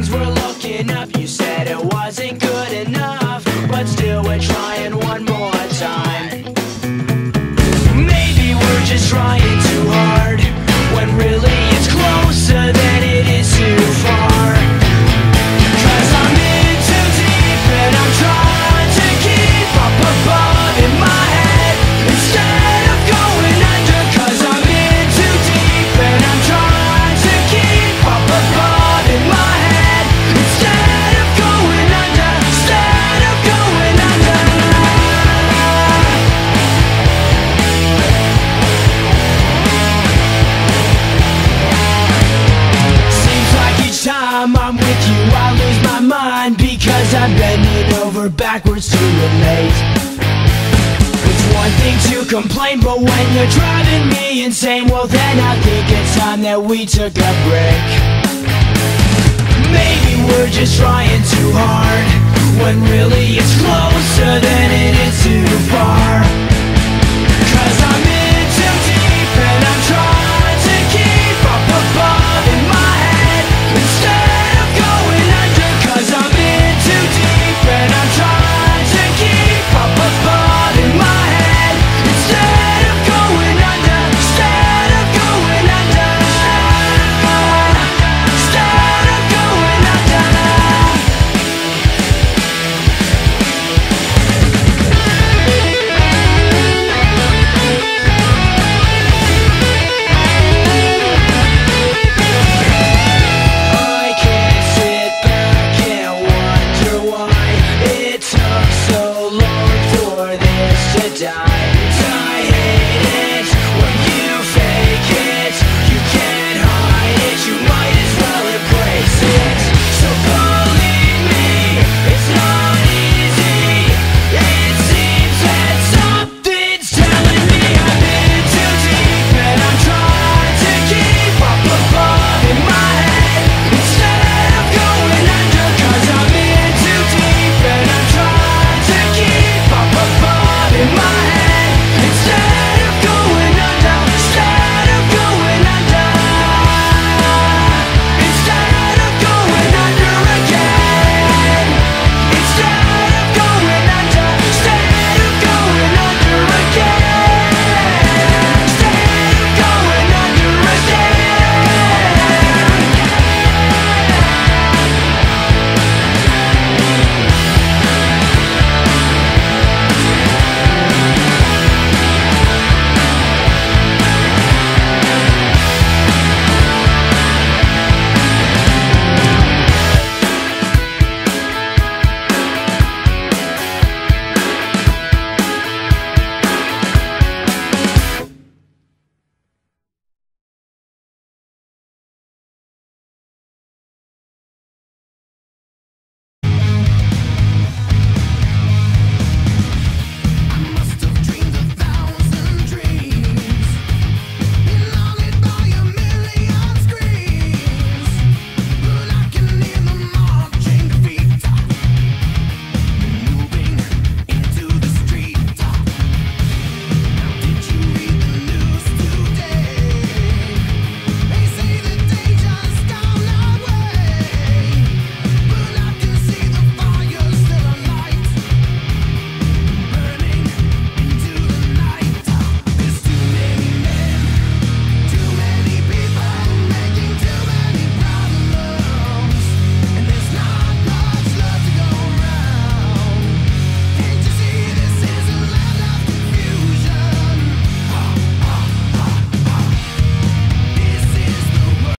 things were looking up. You said it wasn't good enough, but still we're trying one more time. Maybe we're just trying too hard, when really it's closer than it is too far. 'Cause I'm in too deep and I'm trying to keep up above in my head instead of going under. 'Cause I'm in too deep and I'm trying to keep up above in my head instead of going under, instead of going under. Seems like each time I'm with you I lose my mind, because I'm bending over backwards to relate. It's one thing to complain, but when you're driving me insane, well then I think it's time that we took a break. Maybe we're just trying too hard, when really it's closer than it is too far.